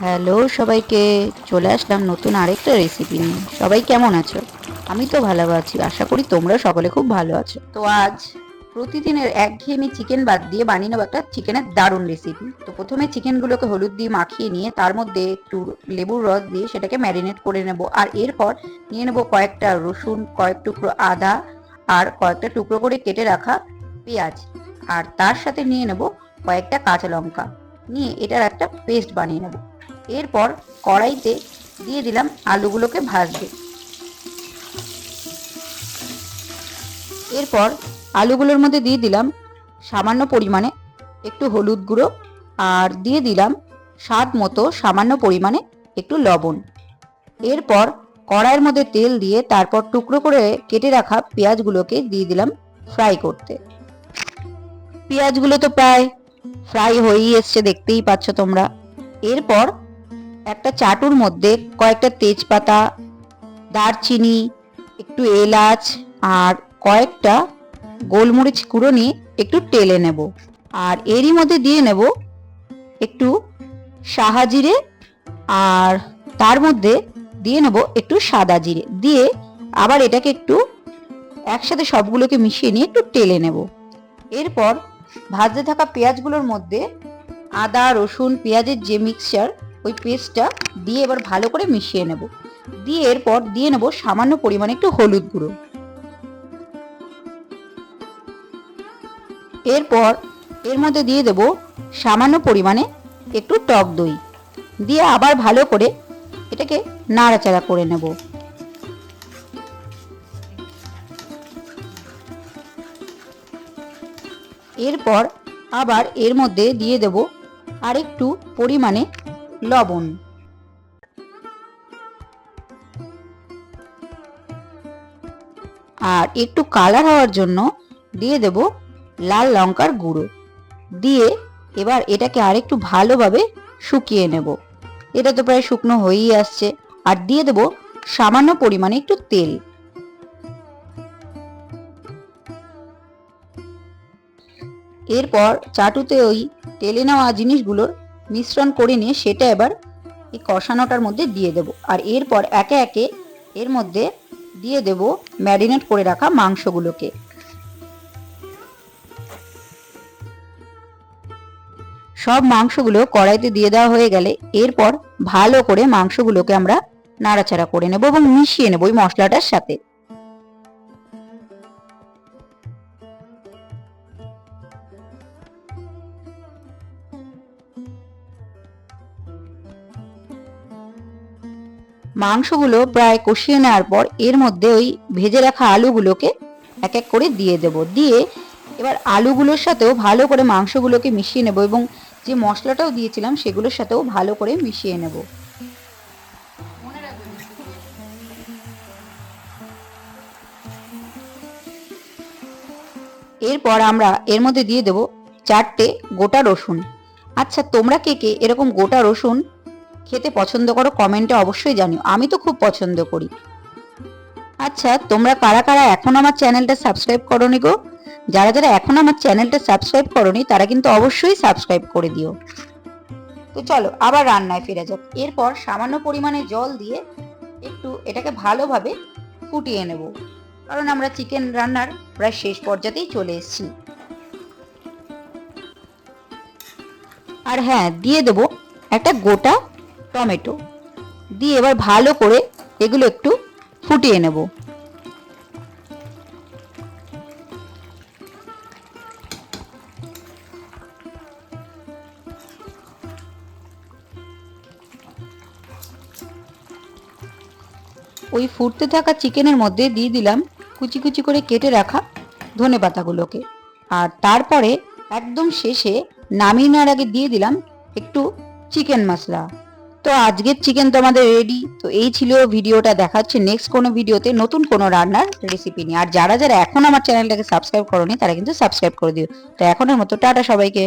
Hello সবাইকে, চলে আসলাম নতুন আরেকটা রেসিপি নিয়ে। সবাই কেমন আছো? আমি তো ভালো আছি, আশা করি তোমরা সকলে খুব ভালো আছো। তো আজ প্রতিদিনের একঘেয়েমি চিকেন বাদ দিয়ে বানিয়ে নেবো একটা চিকেনের দারুণ রেসিপি। তো প্রথমে চিকেনগুলোকে হলুদ দিয়ে মাখিয়ে নিয়ে তার মধ্যে একটু লেবুর রস দিয়ে সেটাকে ম্যারিনেট করে নেব। আর এরপর নিয়ে নেবো কয়েকটা রসুন, কয়েক টুকরো আদা আর কয়েকটা টুকরো করে কেটে রাখা পেঁয়াজ, আর তার সাথে নিয়ে নেব কয়েকটা কাঁচা লঙ্কা, নিয়ে এটার একটা পেস্ট বানিয়ে নেব। এরপর কড়াইতে দিয়ে দিলাম আলুগুলোকে ভাজতে। এরপর আলুগুলোর মধ্যে দিয়ে দিলাম সামান্য পরিমাণে একটু হলুদ গুঁড়ো, আর দিয়ে দিলাম স্বাদ মতো সামান্য পরিমাণে একটু লবণ। এরপর কড়াইয়ের মধ্যে তেল দিয়ে তারপর টুকরো করে কেটে রাখা পেঁয়াজগুলোকে দিয়ে দিলাম ফ্রাই করতে। পেঁয়াজগুলো তো প্রায় ফ্রাই হয়েই এসছে, দেখতেই পাচ্ছ তোমরা। এরপর একটা চাটুর মধ্যে কয়েকটা তেজপাতা, দারচিনি, একটু এলাচ আর কয়েকটা গোলমরিচ গুঁড়ো নিয়ে একটু টেলে নেব। আর এরই মধ্যে দিয়ে নেব একটু সাহা জিরে, আর তার মধ্যে দিয়ে নেব একটু সাদা জিরে, দিয়ে আবার এটাকে একটু একসাথে সবগুলোকে মিশিয়ে নিয়ে একটু টেলে নেব। এরপর ভাজতে থাকা পেঁয়াজগুলোর মধ্যে আদা রসুন পেঁয়াজের যে মিক্সচার, ওই পেস্টটা দিয়ে এবার ভালো করে মিশিয়ে নেব। দিয়ে এরপর দিয়ে নেব সামান্য পরিমাণে একটু হলুদ গুঁড়ো। এরপর এর মধ্যে দিয়ে দেব সামান্য পরিমাণে একটু টক দই, দিয়ে আবার ভালো করে এটাকে নাড়াচাড়া করে নেব। এরপর আবার এর মধ্যে দিয়ে দেব আরেকটু পরিমাণে লবণ, আর একটু কালার হওয়ার জন্য দিয়ে দেব লাল লঙ্কার গুঁড়ো। দিয়ে এবার এটাকে আরেকটু ভালোভাবে শুকিয়ে নেব। এটা তো প্রায় শুকনো হয়েই আসছে। আর দিয়ে দেব সামান্য পরিমাণে একটু তেল। এরপর চাটুতে ওই তেলে নেওয়া জিনিসগুলোর মিশ্রণ করে নিয়ে সেটা এবার এই কষানোটার মধ্যে দিয়ে দেব। আর এরপর একে একে এর মধ্যে দিয়ে দেব ম্যারিনেট করে রাখা মাংসগুলোকে। সব মাংসগুলো কড়াইতে দিয়ে দেওয়া হয়ে গেলে এরপর ভালো করে মাংসগুলোকে আমরা নাড়াচাড়া করে নেব এবং মিশিয়ে নেব ওই মশলাটার সাথে। মাংসগুলো প্রায় কষিয়ে নেওয়ার পর এর মধ্যে ওই ভেজে রাখা আলুগুলোকে এক এক করে দিয়ে দেব। দিয়ে এবার আলুগুলোর সাথেও ভালো করে মাংসগুলোকে মিশিয়ে নেব এবং যে মশলাটাও দিয়েছিলাম সেগুলোর সাথেও ভালো করে মিশিয়ে নেব। এরপর আমরা এর মধ্যে দিয়ে দেব 4টে গোটা রসুন। আচ্ছা, তোমরা কে কে এরকম গোটা রসুন খেতে পছন্দ করো কমেন্টে অবশ্যই জানিও, আমি তো খুব পছন্দ করি। আচ্ছা, তোমরা কারা কারা এখন আমার চ্যানেলটা সাবস্ক্রাইব করোনি গো? যারা যারা এখন আমার চ্যানেলটা সাবস্ক্রাইব করোনি তারা কিন্তু অবশ্যই সাবস্ক্রাইব করে দিও। তো চলো আবার রান্নায় ফিরে যাক। এরপর সামান্য পরিমাণে জল দিয়ে একটু এটাকে ভালোভাবে ফুটিয়ে নেব, কারণ আমরা চিকেন রান্নার প্রায় শেষ পর্যাতেই চলে এসেছি। আর হ্যাঁ, দিয়ে দেব একটা গোটা টমেটো, দিয়ে এবার ভালো করে এগুলো একটু ফুটিয়ে নেব। ওই ফুটতে থাকা চিকেনের মধ্যে দিয়ে দিলাম কুচি কুচি করে কেটে রাখা ধনে পাতাগুলোকে। আর তারপরে একদম শেষে নামিয়ে নেওয়ার আগে দিয়ে দিলাম একটু চিকেন মশলা। তো আজকের চিকেন তোমাদের রেডি। তো এই ছিল ভিডিওটা, দেখা হচ্ছে নেক্সট কোনো ভিডিওতে নতুন কোনো রান্নার রেসিপি নিয়ে। আর যারা যারা এখন আমার চ্যানেলটাকে সাবস্ক্রাইব করোনি তারা কিন্তু সাবস্ক্রাইব করে দিও। তো এখনের মতো টাটা সবাইকে।